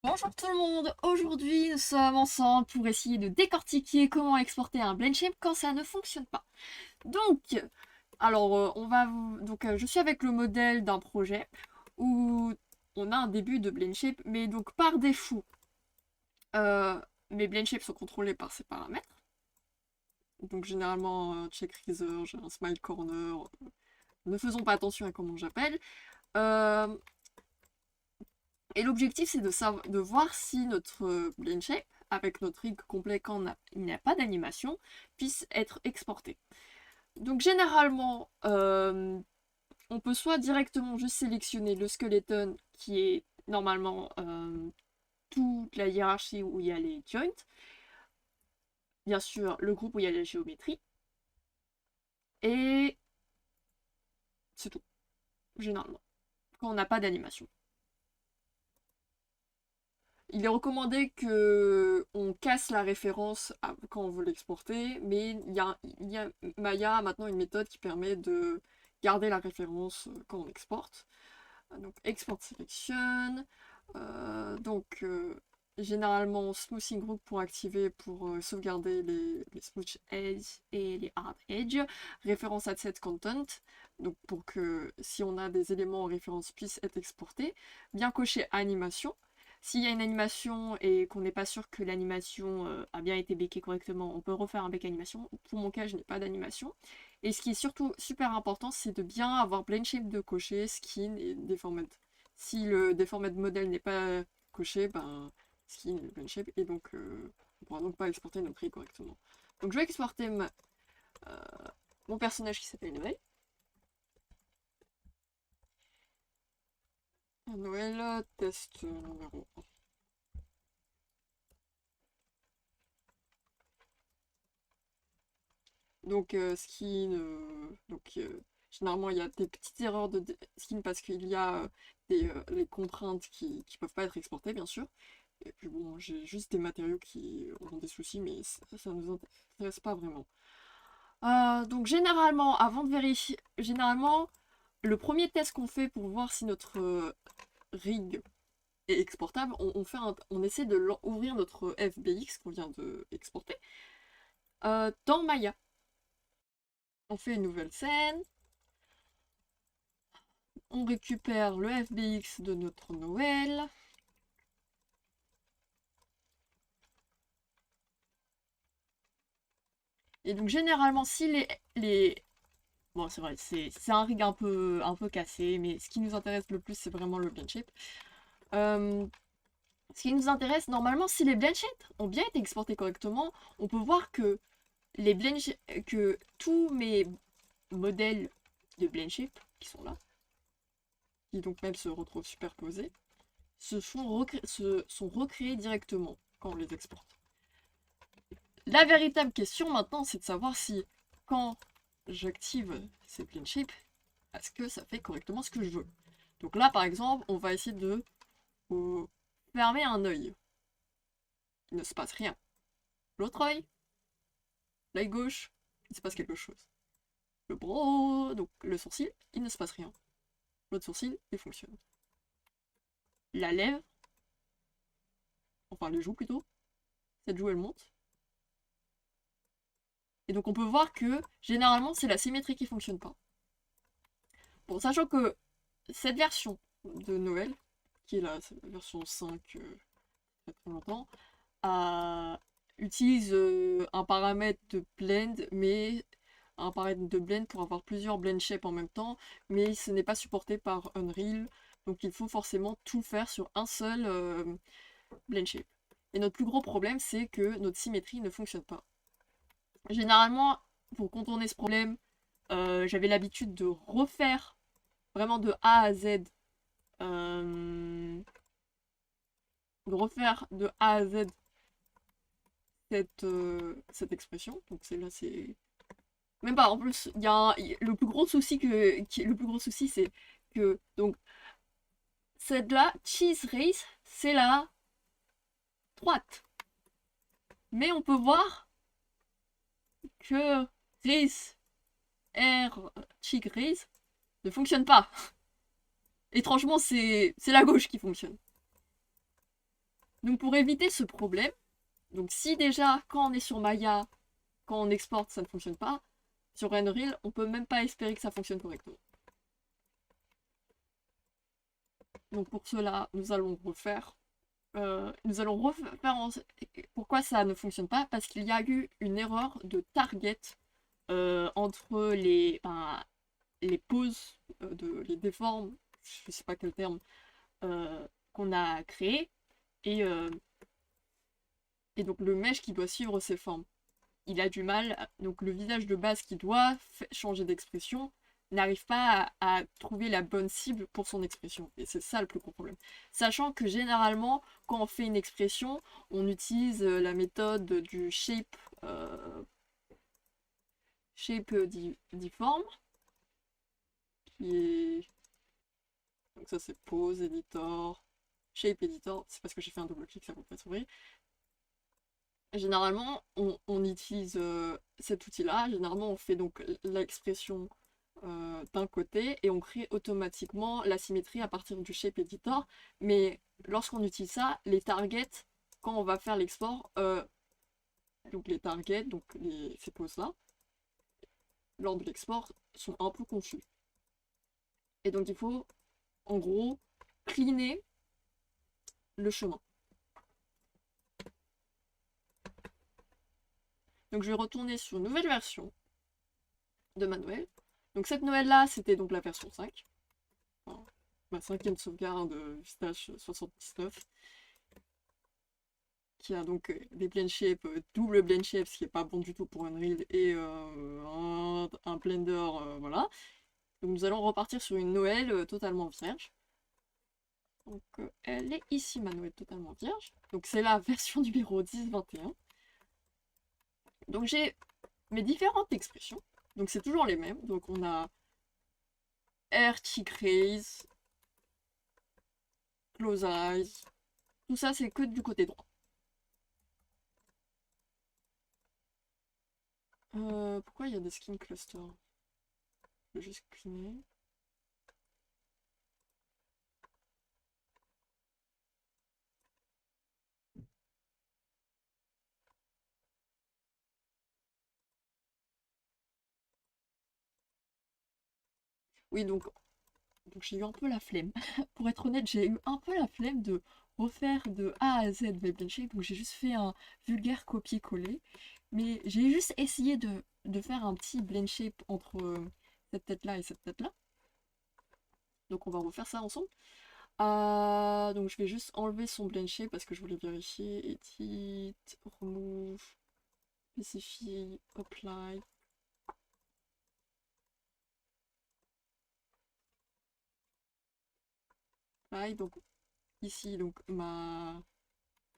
Bonjour tout le monde, aujourd'hui nous sommes ensemble pour essayer de décortiquer comment exporter un blend shape quand ça ne fonctionne pas. Donc, je suis avec le modèle d'un projet où on a un début de blend shape, mais donc par défaut, euh, mes blend shapes sont contrôlés par ces paramètres. Donc généralement, check Reaser, j'ai un smile corner, ne faisons pas attention à comment j'appelle. Euh, Et l'objectif, c'est de voir si notre blend shape, avec notre rig complet quand il n'y a pas d'animation, puisse être exporté. Donc généralement, on peut soit directement juste sélectionner le skeleton qui est normalement toute la hiérarchie où il y a les joints, bien sûr le groupe où il y a la géométrie, et c'est tout, généralement, quand on n'a pas d'animation. Il est recommandé que on casse la référence quand on veut l'exporter, mais Maya a maintenant une méthode qui permet de garder la référence quand on exporte. Donc export selection. Généralement smoothing group pour activer pour sauvegarder les smooth edge et les hard edge. Référence adset content. Donc pour que si on a des éléments en référence puissent être exportés. Bien cocher animation. S'il y a une animation et qu'on n'est pas sûr que l'animation a bien été béquée correctement, on peut refaire un bec animation. Pour mon cas, je n'ai pas d'animation. Et ce qui est surtout super important, c'est de bien avoir blend shape de cocher, skin et deformed. Si le deformed modèle n'est pas coché, ben skin et blend shape, et donc on pourra donc pas exporter notre rig correctement. Donc je vais exporter mon personnage qui s'appelle Noël. Noël, test numéro 1. Donc skin, généralement il y a des petites erreurs de skin parce qu'il y a les contraintes qui peuvent pas être exportées bien sûr. Et puis bon, j'ai juste des matériaux qui ont des soucis, mais ça ne nous intéresse pas vraiment. Donc généralement, avant de vérifier, généralement, le premier test qu'on fait pour voir si notre rig est exportable, on essaie de ouvrir notre FBX qu'on vient de exporter dans Maya. On fait une nouvelle scène, on récupère le FBX de notre Noël. Et donc généralement, si les... Bon, c'est vrai, c'est un rig un peu cassé, mais ce qui nous intéresse le plus, c'est vraiment le blend shape. Ce qui nous intéresse, normalement, si les blend shapes ont bien été exportés correctement, on peut voir que que tous mes modèles de blend shape qui sont là, qui donc même se retrouvent superposés, sont recréés directement quand on les exporte. La véritable question maintenant, c'est de savoir si quand j'active ces blend shapes, est-ce que ça fait correctement ce que je veux. Donc là, par exemple, on va essayer de fermer un œil. Il ne se passe rien. L'autre œil, l'œil gauche, il se passe quelque chose. Le bras, donc le sourcil, il ne se passe rien. L'autre sourcil, il fonctionne. La lèvre, enfin les joues plutôt, cette joue elle monte. Et donc on peut voir que généralement c'est la symétrie qui fonctionne pas. Bon, sachant que cette version de Noël, qui est la version 5 très très longtemps, utilise un paramètre de blend, mais un paramètre de blend pour avoir plusieurs blend shapes en même temps, mais ce n'est pas supporté par Unreal, donc il faut forcément tout faire sur un seul blend shape. Et notre plus gros problème, c'est que notre symétrie ne fonctionne pas. Généralement, pour contourner ce problème, j'avais l'habitude de refaire vraiment de A à Z, euh, de refaire de A à Z cette expression. Donc c'est là, c'est même pas. En plus, le plus gros souci le plus gros souci, c'est que donc cette là, cheese race, c'est la droite. Mais on peut voir que race R cheek race ne fonctionne pas. Étrangement, c'est la gauche qui fonctionne. Donc pour éviter ce problème, donc si déjà quand on est sur Maya, quand on exporte ça ne fonctionne pas, sur Unreal on peut même pas espérer que ça fonctionne correctement. Donc pour cela nous allons refaire pourquoi ça ne fonctionne pas, parce qu'il y a eu une erreur de target entre les poses, les déformes, je sais pas quel terme, qu'on a créé, et, euh, et donc le mesh qui doit suivre ces formes. Il a du mal, donc le visage de base qui doit changer d'expression n'arrive pas à trouver la bonne cible pour son expression. Et c'est ça le plus gros problème. Sachant que généralement, quand on fait une expression, on utilise la méthode du shape deform, qui est... Donc ça c'est pose, editor, shape editor, c'est parce que j'ai fait un double clic, ça ne peut pas s'ouvrir. Généralement, on utilise cet outil-là. Généralement, on fait donc l'expression d'un côté et on crée automatiquement la symétrie à partir du shape editor. Mais lorsqu'on utilise ça, les targets, quand on va faire l'export, donc les targets, donc ces poses-là, lors de l'export, sont un peu confus. Et donc il faut, en gros, cleaner le chemin. Donc je vais retourner sur une nouvelle version de ma Noël. Donc cette Noël-là, c'était donc la version 5. Enfin, ma 5e sauvegarde Vistage 79. Qui a donc des blend shapes, double blend shapes, ce qui est pas bon du tout pour Unreal, et un Blender, voilà. Donc nous allons repartir sur une Noël totalement vierge. Donc elle est ici, ma Noël totalement vierge. Donc c'est la version numéro 10.21. Donc j'ai mes différentes expressions. Donc c'est toujours les mêmes. Donc on a air, cheek raise, close eyes. Tout ça c'est que du côté droit. Pourquoi il y a des skin clusters? Je vais juste cleaner. Oui, donc j'ai eu un peu la flemme. Pour être honnête, j'ai eu un peu la flemme de refaire de A à Z mes blend shapes, donc j'ai juste fait un vulgaire copier-coller. Mais j'ai juste essayé de faire un petit blend shape entre cette tête-là et cette tête-là. Donc on va refaire ça ensemble. Donc je vais juste enlever son blend shape parce que je voulais vérifier. Edit, remove, specify, apply. Apply, donc ici, donc ma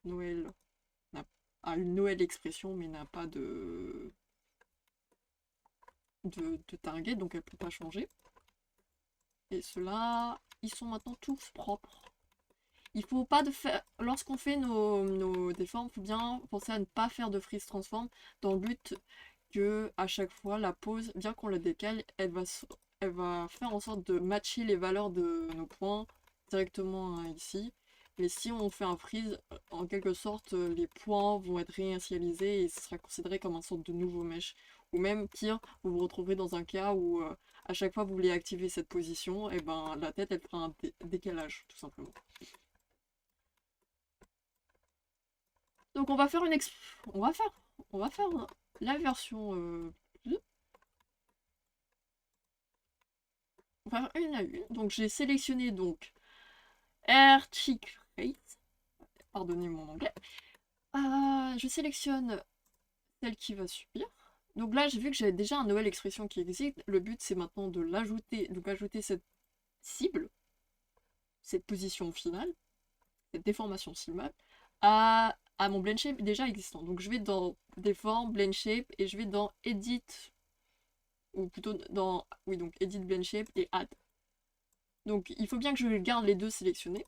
Noël a une Noël expression mais n'a pas de target, donc elle ne peut pas changer. Et ceux-là, ils sont maintenant tous propres. Il faut pas de faire. Lorsqu'on fait nos déformes, il faut bien penser à ne pas faire de freeze transform dans le but que à chaque fois la pose, bien qu'on la décale, elle va faire en sorte de matcher les valeurs de nos points directement hein, ici. Mais si on fait un freeze, en quelque sorte, les points vont être réinitialisés et ce sera considéré comme un sorte de nouveau mesh. Ou même, pire, vous vous retrouverez dans un cas où à chaque fois que vous voulez activer cette position, et ben la tête elle fera un décalage, tout simplement. Donc on va faire la version on va faire une à une. Donc j'ai sélectionné donc Air Cheek Face. Pardonnez mon anglais. Je sélectionne celle qui va subir. Donc là, j'ai vu que j'avais déjà un Noël expression qui existe. Le but, c'est maintenant de l'ajouter, donc ajouter cette cible, cette position finale, cette déformation cible, à mon blend shape déjà existant. Donc je vais dans Déform, Blend Shape, et je vais dans Edit, ou plutôt dans, oui, donc Edit Blend Shape et Add. Donc il faut bien que je garde les deux sélectionnés.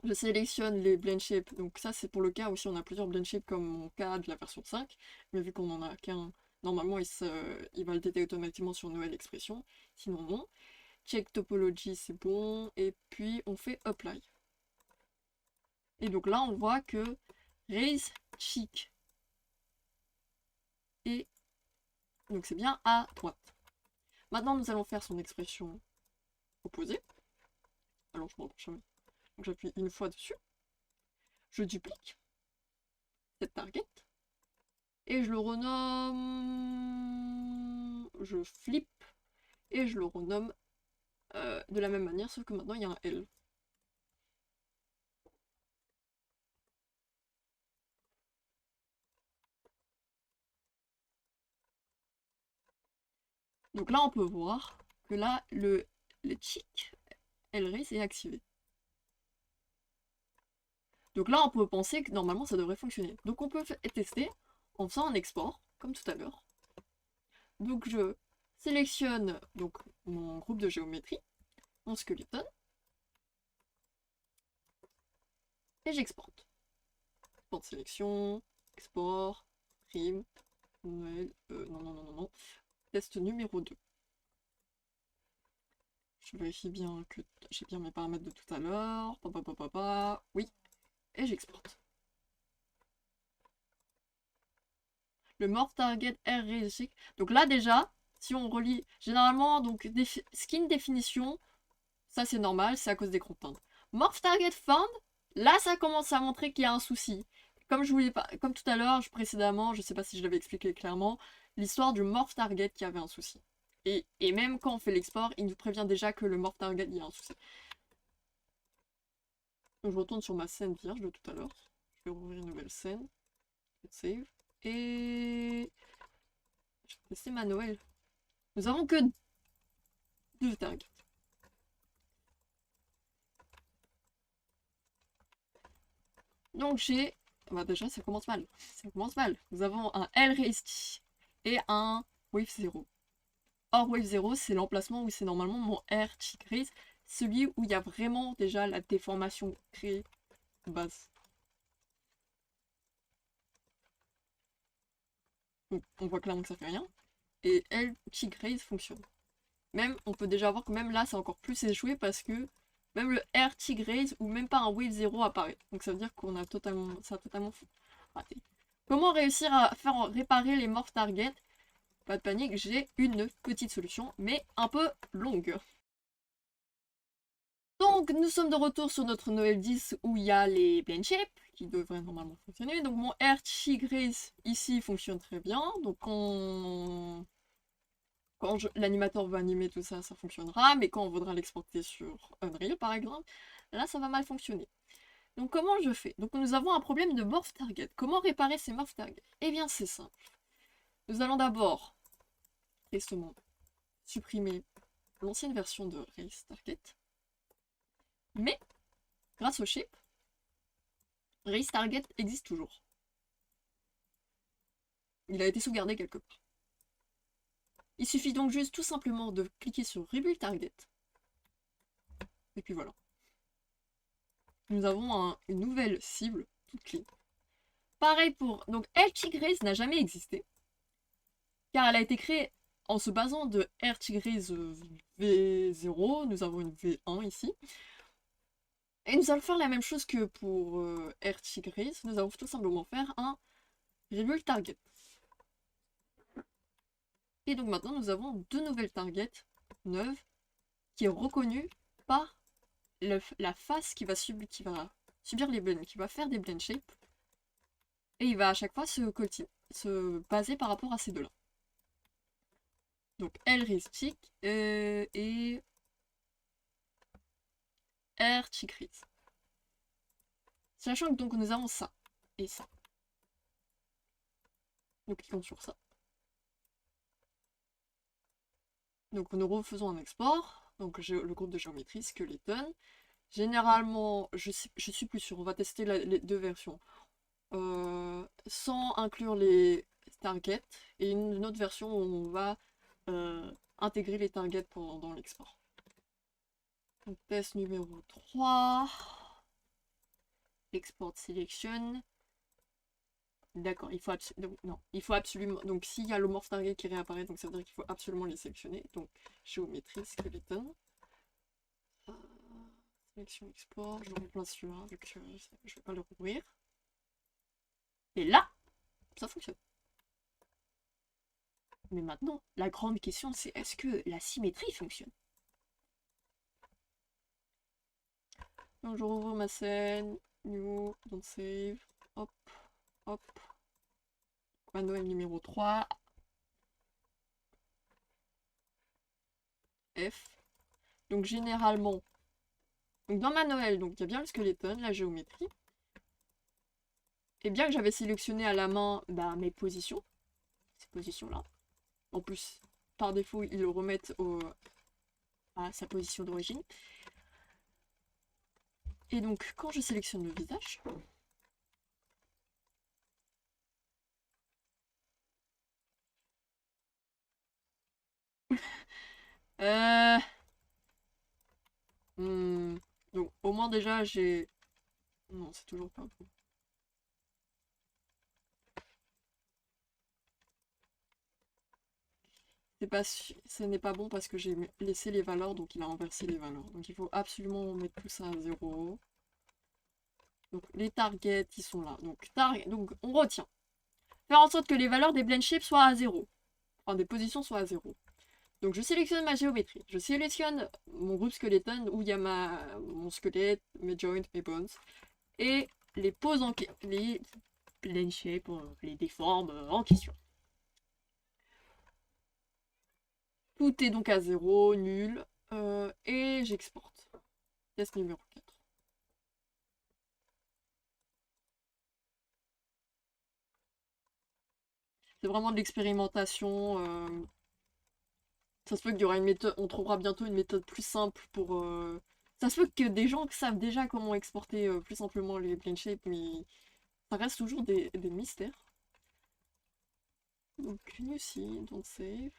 Je sélectionne les blend shapes, donc ça c'est pour le cas où si on a plusieurs blend shapes comme mon cas de la version 5, mais vu qu'on en a qu'un, normalement il va le détecter automatiquement sur Noël expression, sinon non. Check topology c'est bon, et puis on fait apply. Et donc là, on voit que raise cheek. Et donc c'est bien à droite. Maintenant, nous allons faire son expression opposée. Alors, je me rapproche. Donc j'appuie une fois dessus. Je duplique cette target. Et je le renomme... Je flippe. Et je le renomme de la même manière, sauf que maintenant, il y a un L. Donc là, on peut voir que là, le cheek LRaise est activé. Donc là, on peut penser que normalement, ça devrait fonctionner. Donc on peut tester en faisant un export, comme tout à l'heure. Donc je sélectionne donc, mon groupe de géométrie, mon skeleton, et j'exporte. Export de sélection, export, trim, Noël, non. Test numéro 2. Je vérifie bien que j'ai bien mes paramètres de tout à l'heure. Oui. Et j'exporte. Le morph target R réussi. Donc là déjà, si on relie, généralement, donc skin définition, ça c'est normal, c'est à cause des contraintes. Morph target found, là ça commence à montrer qu'il y a un souci. Comme je voulais pas, comme tout à l'heure, précédemment, je sais pas si je l'avais expliqué clairement, l'histoire du morph target qui avait un souci. Et même quand on fait l'export, il nous prévient déjà que le morph target, il y a un souci. Donc je retourne sur ma scène vierge de tout à l'heure. Je vais rouvrir une nouvelle scène. Save. Et... je vais tester ma Noël. Nous avons que 2 targets. Donc j'ai... bah déjà ça commence mal. Ça commence mal. Nous avons un L raised et un wave 0. Or wave 0 c'est l'emplacement où c'est normalement mon R cheek raise, celui où il y a vraiment déjà la déformation créée base. Donc on voit clairement que ça fait rien. Et L cheek raise fonctionne. Même, on peut déjà voir que même là c'est encore plus échoué parce que même le R cheek raise ou même pas un wave 0 apparaît. Donc ça veut dire qu'on a totalement, ça a totalement raté. Comment réussir à faire réparer les morph target? Pas de panique, j'ai une petite solution, mais un peu longue. Donc nous sommes de retour sur notre Noël 10 où il y a les blend shapes qui devraient normalement fonctionner. Donc mon R cheek raise ici fonctionne très bien. Donc quand l'animateur veut animer tout ça, ça fonctionnera. Mais quand on voudra l'exporter sur Unreal par exemple, là ça va mal fonctionner. Donc comment je fais? Donc nous avons un problème de morph target. Comment réparer ces morph targets? Eh bien c'est simple. Nous allons d'abord tristement supprimer l'ancienne version de Race Target. Mais grâce au shape, Race Target existe toujours. Il a été sauvegardé quelque part. Il suffit donc juste tout simplement de cliquer sur Rebuild Target. Et puis voilà. Nous avons une nouvelle cible toute clean. Pareil pour... donc R-Tigris n'a jamais existé. Car elle a été créée en se basant de R-Tigris V0. Nous avons une V1 ici. Et nous allons faire la même chose que pour R-Tigris. Nous allons tout simplement faire un Rebuild Target. Et donc maintenant nous avons 2 nouvelles targets neuves qui est reconnue par la face qui va subir les blends, qui va faire des blend shapes. Et il va à chaque fois se baser par rapport à ces deux-là. Donc L raise cheek et R cheek raise. Sachant que donc nous avons ça et ça. Donc cliquons sur ça. Donc nous refaisons un export. Donc le groupe de géométrie skeleton. Généralement, je suis plus sûre, on va tester les 2 versions. Sans inclure les targets et une autre version où on va intégrer les targets dans l'export. Donc test numéro 3. Export selection. D'accord, il faut absolument. Donc s'il y a le morph target qui réapparaît, donc ça veut dire qu'il faut absolument les sélectionner. Donc géométrie, skeleton. Sélection export, je remplace celui-là, vu que je vais pas le rouvrir. Et là, ça fonctionne. Mais maintenant, la grande question, c'est est-ce que la symétrie fonctionne? Donc je rouvre ma scène, new, don't save, hop, hop. Manuel numéro 3, F. Donc généralement, donc dans Manuel, donc il y a bien le skeleton, la géométrie. Et bien que j'avais sélectionné à la main mes positions, ces positions-là, en plus, par défaut, ils le remettent à sa position d'origine. Et donc, quand je sélectionne le visage, euh... donc, au moins déjà, j'ai... Non, c'est toujours pas bon. Ce n'est pas bon parce que j'ai laissé les valeurs, donc il a inversé les valeurs. Donc il faut absolument mettre tout ça à 0. Donc les targets, ils sont là. Donc on retient. Faire en sorte que les valeurs des blend shapes soient à 0. Enfin, des positions soient à 0. Donc je sélectionne ma géométrie. Je sélectionne mon groupe skeleton où il y a mon squelette, mes joints, mes bones. Et les poses les blend shapes, les déformes en question. Tout est donc à 0, nul. Et j'exporte. Test numéro 4. C'est vraiment de l'expérimentation. Ça se peut qu'il y aura une méthode, on trouvera bientôt une méthode plus simple pour. Ça se peut que des gens savent déjà comment exporter plus simplement les plane shapes, mais ça reste toujours des mystères. Donc new scene, don't save.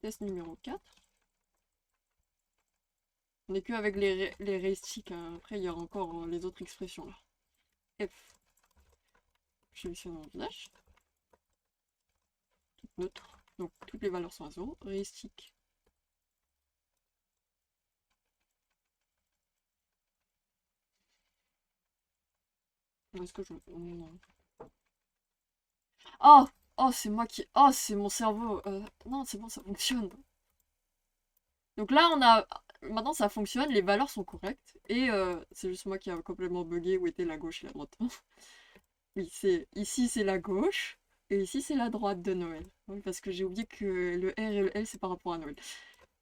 Test numéro 4. On n'est que avec les raysticks, hein. Après il y a encore les autres expressions là. F. Je sélectionne mon visage. Tout neutre. Donc toutes les valeurs sont à 0. Raystick. Est-ce que je. Non. Oh! Oh, c'est moi qui. Oh, c'est mon cerveau. Non, c'est bon, ça fonctionne. Donc là, on a. Maintenant, ça fonctionne, les valeurs sont correctes. Et c'est juste moi qui a complètement bugué où était la gauche et la droite. Oui, ici, c'est la gauche. Et ici, c'est la droite de Noël. Oui, parce que j'ai oublié que le R et le L, c'est par rapport à Noël.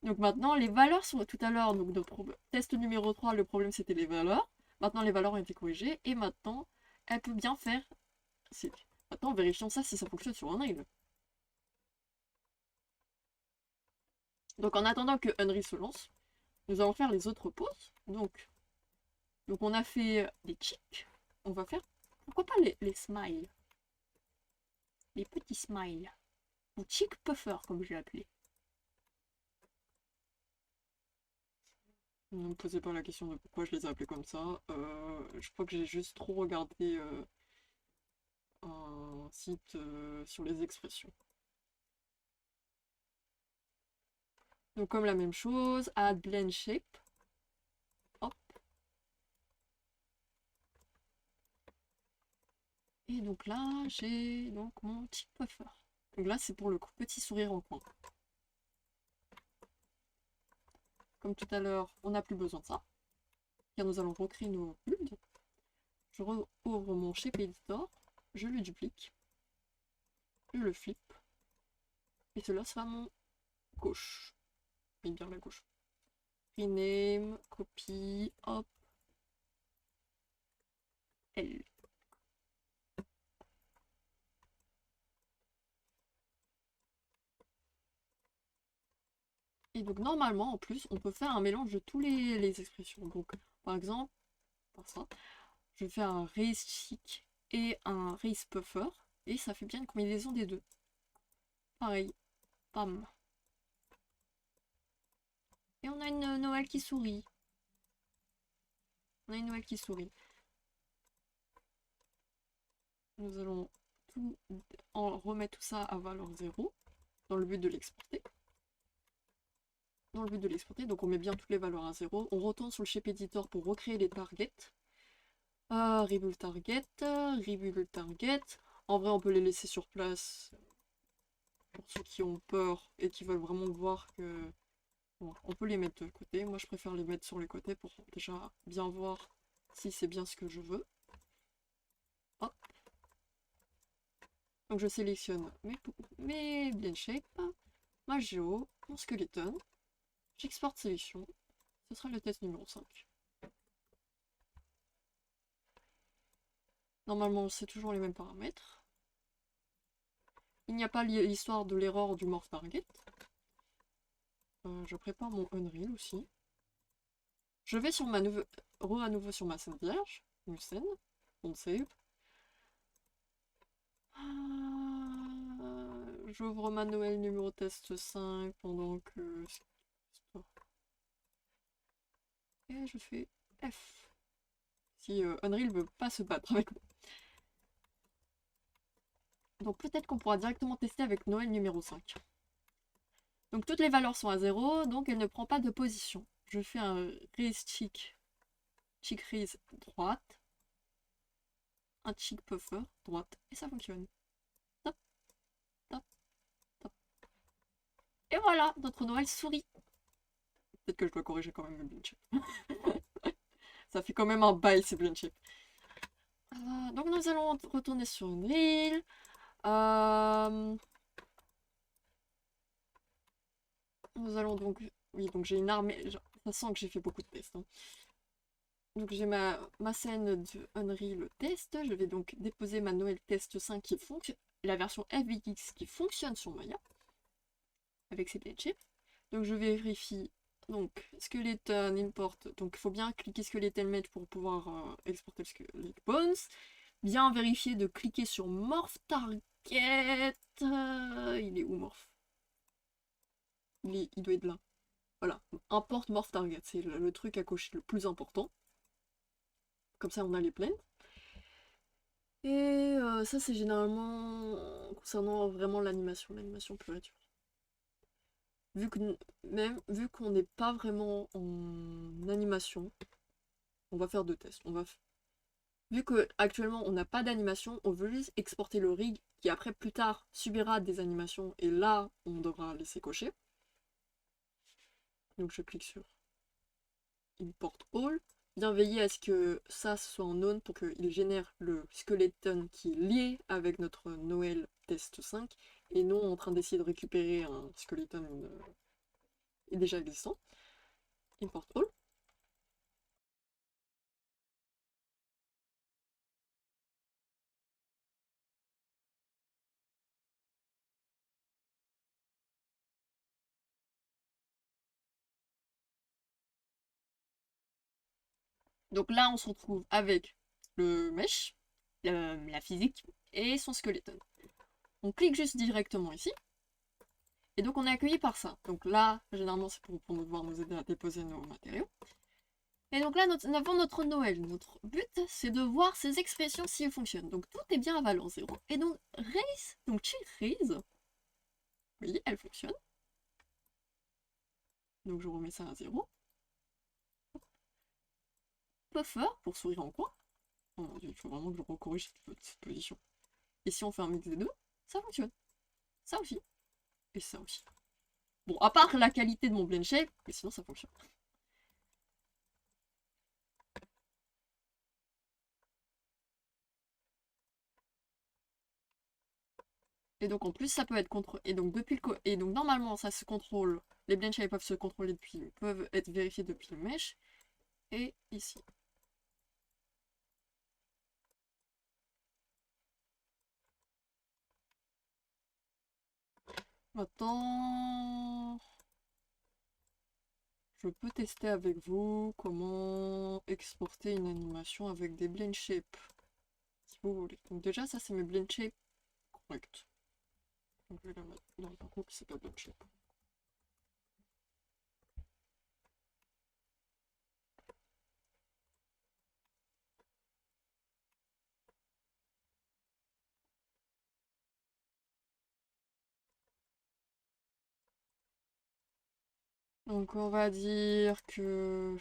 Donc maintenant, les valeurs sont tout à l'heure. Donc notre test numéro 3, le problème, c'était les valeurs. Maintenant, les valeurs ont été corrigées. Et maintenant, elle peut bien faire. Maintenant, vérifions ça si ça fonctionne sur Unreal. Donc en attendant que Unreal se lance, nous allons faire les autres poses. Donc on a fait les cheeks. On va faire, pourquoi pas les smiles. Les petits smiles. Ou cheek puffer comme je l'ai appelé. Ne me posez pas la question de pourquoi je les ai appelés comme ça. Je crois que j'ai juste trop regardé un site sur les expressions. Donc comme la même chose, add blend shape. Hop. Et donc là, j'ai donc mon cheek puffer. Donc là, c'est pour le petit sourire en coin. Comme tout à l'heure, on n'a plus besoin de ça. Car nous allons recréer nos bulles. Je rouvre mon shape editor, je le duplique, je le flip, et cela sera mon gauche. Et bien la gauche. Rename, copie, hop, L. Et donc normalement, en plus, on peut faire un mélange de tous les expressions. Donc, par exemple, par ça, je fais un raise cheek et un raise puffer, et ça fait bien une combinaison des deux. Pareil, pam. Et on a une Noël qui sourit. On a une Noël qui sourit. Nous allons remettre tout ça à valeur 0 dans le but de l'exporter. dans le but de l'exporter. Donc on met bien toutes les valeurs à 0. On retourne sur le shape editor pour recréer les targets. Rebuild target, rebuild target. En vrai, on peut les laisser sur place pour ceux qui ont peur et qui veulent vraiment voir que... Bon, on peut les mettre de côté. Moi, je préfère les mettre sur les côtés pour déjà bien voir si c'est bien ce que je veux. Hop. Donc je sélectionne mes blend shape, ma géo, mon skeleton. J'exporte sélection. Ce sera le test numéro 5. Normalement, c'est toujours les mêmes paramètres. Il n'y a pas l'histoire de l'erreur du morph target. Je prépare mon Unreal aussi. Je vais sur ma à nouveau sur ma scène vierge. Une scène. On save. J'ouvre ma Noël numéro test 5 pendant que... Et je fais F. Si Unreal veut pas se battre avec moi. Donc peut-être qu'on pourra directement tester avec Noël numéro 5. Donc toutes les valeurs sont à 0, donc elle ne prend pas de position. Je fais un raise cheek raise droite, un cheek puffer droite, et ça fonctionne. Top, top, top. Et voilà, notre Noël sourit. Peut-être que je dois corriger quand même le blend shape. Ça fait quand même un bail ces blend shape. Donc nous allons retourner sur Unreal. Nous allons donc... Oui, donc j'ai une armée... Ça sent que j'ai fait beaucoup de tests. Hein. Donc j'ai ma scène de Unreal test. Je vais donc déposer ma Noël test 5 qui fonctionne. La version FBX qui fonctionne sur Maya. Avec ces blend shapes. Donc je vérifie. Donc skeleton import. Donc il faut bien cliquer skeleton match pour pouvoir exporter les bones. Bien vérifier de cliquer sur morph target. Il est où morph? Il doit être là. Voilà. Import morph target. C'est le truc à cocher le plus important. Comme ça on a les plaines. Et ça c'est généralement concernant vraiment l'animation pure et dure. Vu qu'on n'est pas vraiment en animation, on va faire deux tests. Vu que actuellement on n'a pas d'animation, on veut juste exporter le rig qui après plus tard subira des animations et là on devra laisser cocher. Donc je clique sur Import All. Bien veiller à ce que ça soit en on pour qu'il génère le skeleton qui est lié avec notre Noël test 5 et non en train d'essayer de récupérer un skeleton déjà existant. Import All. Donc là on se retrouve avec le mesh, la physique et son skeleton. On clique juste directement ici. Et donc on est accueilli par ça. Donc là, généralement c'est pour pouvoir nous aider à déposer nos matériaux. Et donc là, nous avons notre Noël. Notre but, c'est de voir ces expressions si elles fonctionnent. Donc tout est bien à valeur 0. Et donc raise, donc check raise, oui, elle fonctionne. Donc je remets ça à 0. Puffer, pour sourire en coin. Oh mon dieu, il faut vraiment que je recorrige cette position. Et si on fait un mix des deux, ça fonctionne. Ça aussi. Et ça aussi. Bon, à part la qualité de mon blend shape, mais sinon ça fonctionne. Et donc en plus ça peut être contrôlé. Et donc normalement ça se contrôle. Les blend shapes peuvent se contrôler peuvent être vérifiés depuis le mesh. Et ici. Maintenant, je peux tester avec vous comment exporter une animation avec des blend shapes. Si vous voulez. Donc déjà ça c'est mes blend shapes corrects. Donc je vais la mettre dans un groupe qui s'appelle blend shape. Donc on va dire que...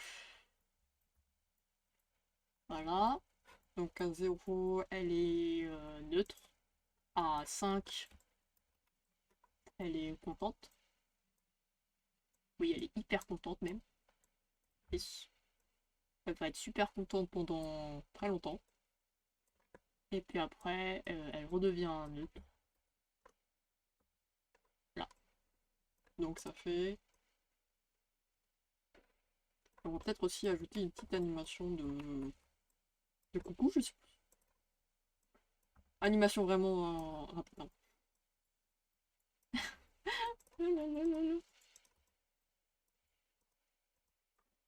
Voilà. Donc à 0, elle est neutre. À 5, elle est contente. Oui, elle est hyper contente même. Et elle va être super contente pendant très longtemps. Et puis après, elle redevient neutre. Là. Donc ça fait... On va peut-être aussi ajouter une petite animation de coucou, je sais pas. Animation vraiment rapide, hein.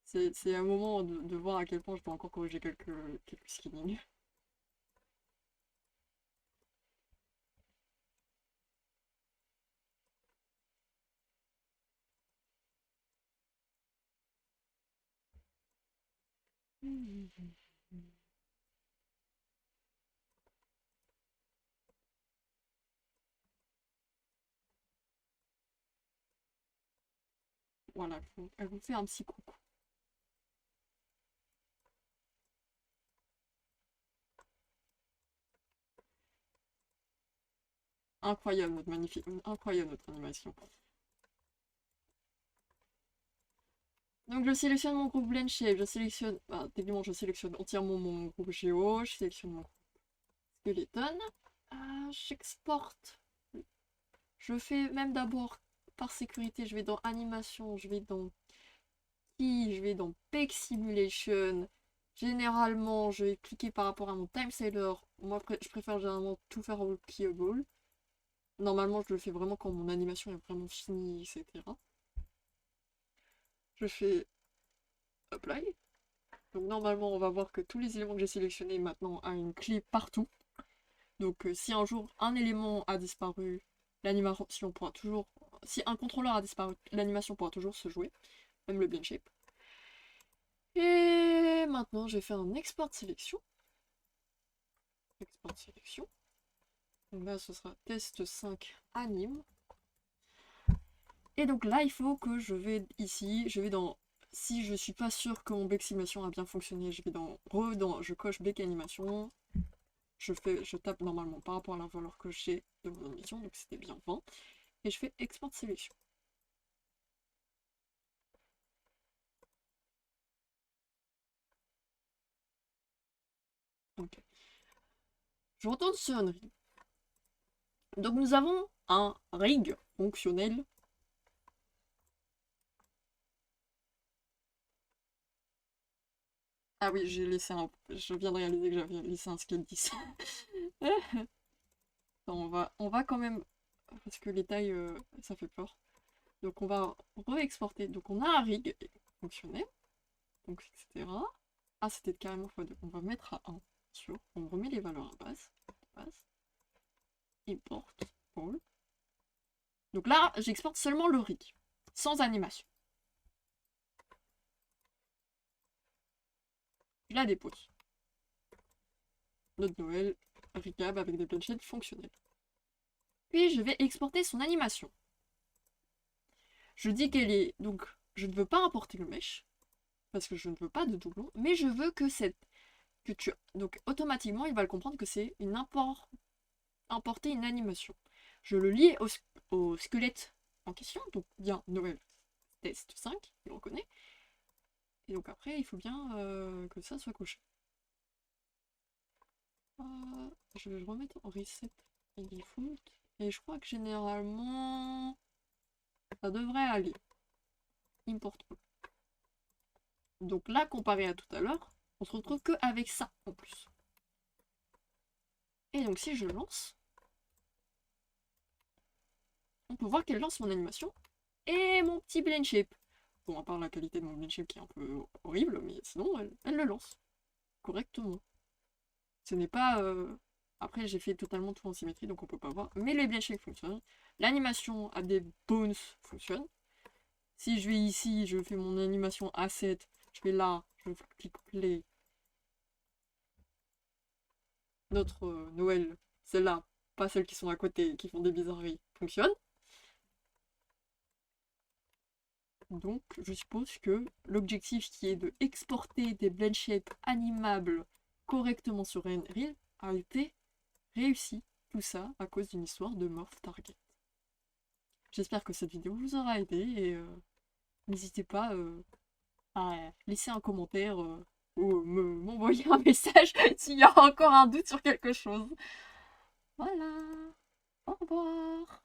C'est un moment de voir à quel point je dois encore corriger quelques skinnings. Voilà, elle vous fait un petit coucou. Incroyable notre magnifique, incroyable notre animation. Donc je sélectionne mon groupe Blend Shape, je sélectionne, bah, techniquement je sélectionne entièrement mon groupe Géo, je sélectionne mon groupe Skeleton, j'exporte, je fais même d'abord par sécurité, je vais dans animation, je vais dans Key, je vais dans Peak Simulation, généralement je vais cliquer par rapport à mon time saver, moi je préfère généralement tout faire au keyable, normalement je le fais vraiment quand mon animation est vraiment finie, etc. Je fais Apply. Donc normalement, on va voir que tous les éléments que j'ai sélectionnés maintenant ont une clé partout. Donc si un jour un élément a disparu, l'animation pourra toujours... Si un contrôleur a disparu, l'animation pourra toujours se jouer, même le blend shape. Et maintenant, j'ai fait un export sélection. Export sélection. Donc là, ce sera test 5 anime. Et donc là, il faut que je vais ici, je vais dans... Si je suis pas sûr que mon Bex animation a bien fonctionné, je vais je coche Bex animation, je tape normalement par rapport à la valeur que j'ai de mon animation, donc c'était bien 20, et je fais export sélection. Ok. Je retourne sur Unreal. Donc nous avons un rig fonctionnel. Ah oui, j'ai laissé un... Je viens de réaliser que j'avais laissé un scale 10. On va quand même... Parce que les tailles, ça fait peur. Donc on va re-exporter. Donc on a un rig fonctionnel. Donc etc. Ah, c'était carrément x2. On va mettre à 1. Sûr. On remet les valeurs à base. Import. All. Donc là, j'exporte seulement le rig. Sans animation. Je la dépose. Note Noël, rigab avec des planchettes fonctionnelles. Puis je vais exporter son animation. Je dis qu'elle est... Donc, je ne veux pas importer le mesh, parce que je ne veux pas de doublon, mais je veux que cette... Que tu... Donc, automatiquement, il va le comprendre que c'est une importer une animation. Je le lie au squelette en question, donc bien Noël test 5, il reconnaît. Et donc après, il faut bien que ça soit coché. Je vais le remettre en reset et default. Et je crois que généralement, ça devrait aller. Import all. Donc là, comparé à tout à l'heure, on se retrouve qu'avec ça en plus. Et donc si je lance, on peut voir qu'elle lance mon animation et mon petit blend shape. Bon, à part la qualité de mon blend shape qui est un peu horrible, mais sinon, elle le lance correctement. Ce n'est pas... Après, j'ai fait totalement tout en symétrie, donc on peut pas voir. Mais les blend shapes fonctionnent. L'animation à des bones fonctionne. Si je vais ici, je fais mon animation asset, je vais là, je clique play. Notre Noël, celle-là, pas celles qui sont à côté, qui font des bizarreries, fonctionne. Donc je suppose que l'objectif qui est de exporter des blend shapes animables correctement sur Unreal a été réussi. Tout ça à cause d'une histoire de Morph Target. J'espère que cette vidéo vous aura aidé et n'hésitez pas à laisser un commentaire ou m'envoyer un message s'il y a encore un doute sur quelque chose. Voilà, au revoir.